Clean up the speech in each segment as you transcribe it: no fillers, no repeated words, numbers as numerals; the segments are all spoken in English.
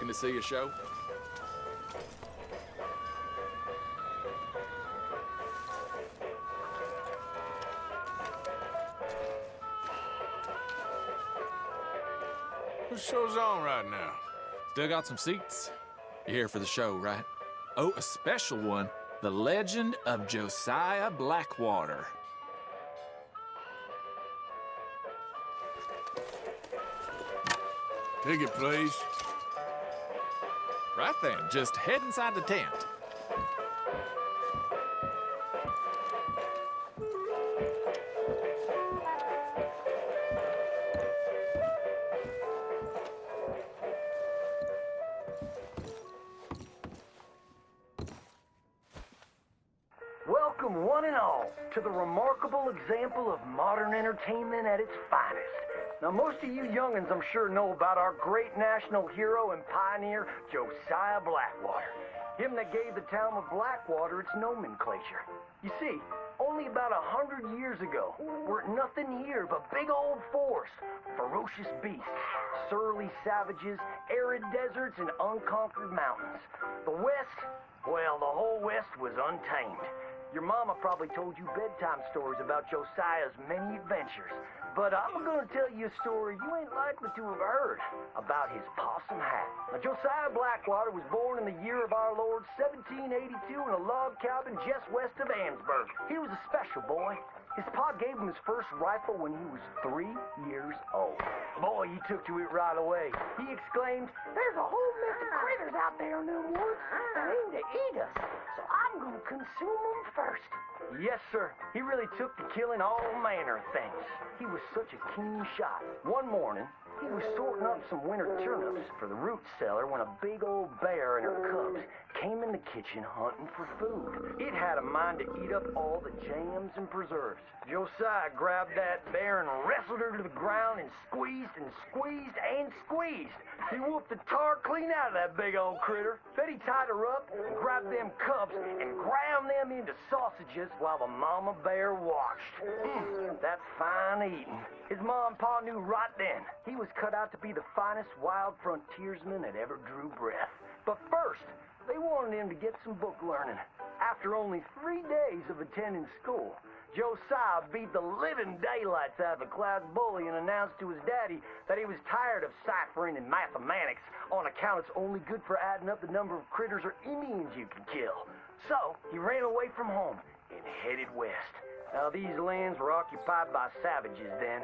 looking to see a show? What show's on right now? Still got some seats? You're here for the show, right? Oh, a special one. The Legend of Josiah Blackwater. Ticket, please. Right then, just head inside the tent. Welcome, one and all, to the remarkable example of modern entertainment at its finest. Now, most of you young'uns, I'm sure, know about our great national hero and pioneer, Josiah Blackwater. Him that gave the town of Blackwater its nomenclature. You see, only about 100 years ago, weren't nothing here but big old forest, ferocious beasts, surly savages, arid deserts, and unconquered mountains. The West, well, the whole West was untamed. Your mama probably told you bedtime stories about Josiah's many adventures. But I'm gonna tell you a story you ain't likely to have heard about his possum hat. Now, Josiah Blackwater was born in the year of our Lord 1782 in a log cabin just west of Ansburg. He was a special boy. His pa gave him his first rifle when he was 3 years old. Boy, he took to it right away. He exclaimed, "There's a whole mess of critters out there in the woods that aim to eat us, so I'm gonna consume them first." Yes, sir. He really took to killing all manner of things. He was such a keen shot. One morning, he was sorting up some winter turnips for the root cellar when a big old bear and her cubs came in the kitchen hunting for food. It had a mind to eat up all the jams and preserves. Josiah grabbed that bear and wrestled her to the ground and squeezed and squeezed and squeezed. He whooped the tar clean out of that big old critter. Then he tied her up and grabbed them cubs and ground them into sausages while the mama bear watched. That's fine eating. His mom and pa knew right then he was cut out to be the finest wild frontiersman that ever drew breath. But first, they wanted him to get some book learning. After only 3 days of attending school, Josiah beat the living daylights out of the class bully and announced to his daddy that he was tired of ciphering and mathematics on account it's only good for adding up the number of critters or Indians you can kill. So he ran away from home and headed west. Now, these lands were occupied by savages then,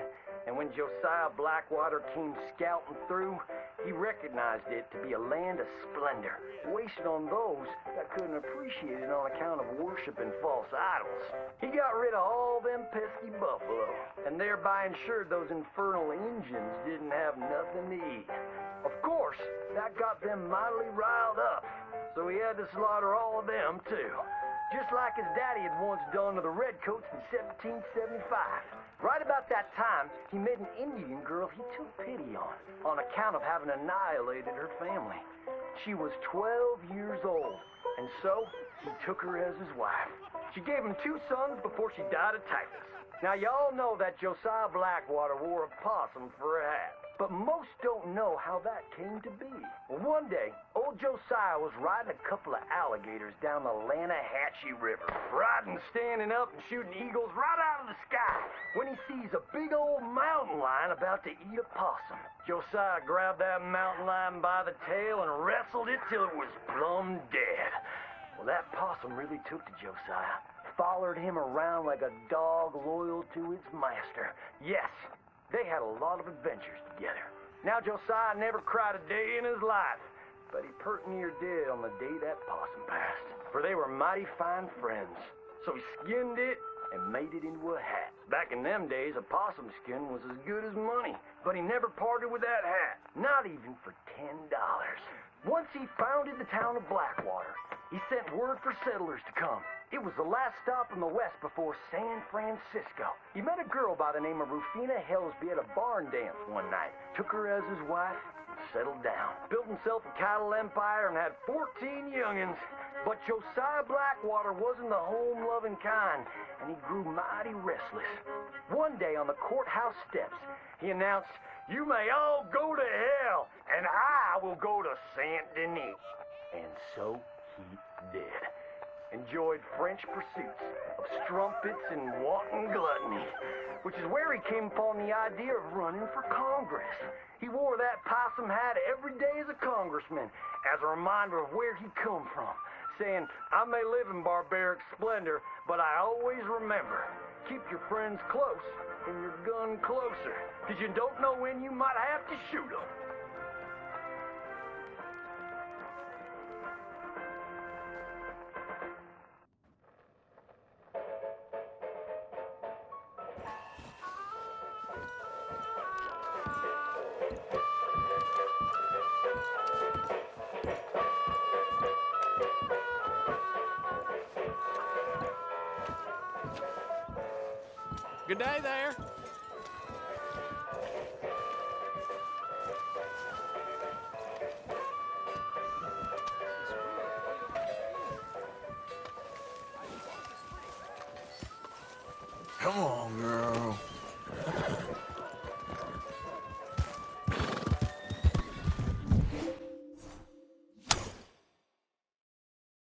and when Josiah Blackwater came scouting through, he recognized it to be a land of splendor, wasted on those that couldn't appreciate it on account of worshiping false idols. He got rid of all them pesky buffalo, and thereby ensured those infernal Injuns didn't have nothing to eat. Of course, that got them mightily riled up, so he had to slaughter all of them too. Just like his daddy had once done to the Redcoats in 1775. Right about that time, he met an Indian girl he took pity on account of having annihilated her family. She was 12 years old, and so he took her as his wife. She gave him 2 sons before she died of typhus. Now, y'all know that Josiah Blackwater wore a possum for a hat. But most don't know how that came to be. Well, one day, old Josiah was riding a couple of alligators down the Lanahatchee River. Riding, standing up, and shooting eagles right out of the sky when he sees a big old mountain lion about to eat a possum. Josiah grabbed that mountain lion by the tail and wrestled it till it was plumb dead. Well, that possum really took to Josiah. Followed him around like a dog loyal to its master. Yes, they had a lot of adventures together. Now, Josiah never cried a day in his life, but he pert near did on the day that possum passed, for they were mighty fine friends. So he skinned it and made it into a hat. Back in them days, a possum skin was as good as money, but he never parted with that hat, not even for $10. Once he founded the town of Blackwater, he sent word for settlers to come. It was the last stop in the west before San Francisco. He met a girl by the name of Rufina Helsby at a barn dance one night, took her as his wife, and settled down. Built himself a cattle empire and had 14 youngins. But Josiah Blackwater wasn't the home-loving kind, and he grew mighty restless. One day on the courthouse steps, he announced, "You may all go to hell," and I will go to Saint Denis. And so he did. Enjoyed French pursuits of strumpets and wanton gluttony, which is where he came upon the idea of running for Congress. He wore that possum hat every day as a congressman, as a reminder of where he come from, saying, I may live in barbaric splendor, but I always remember, keep your friends close and your gun closer, because you don't know when you might have to shoot them. Good day there. Come on, girl.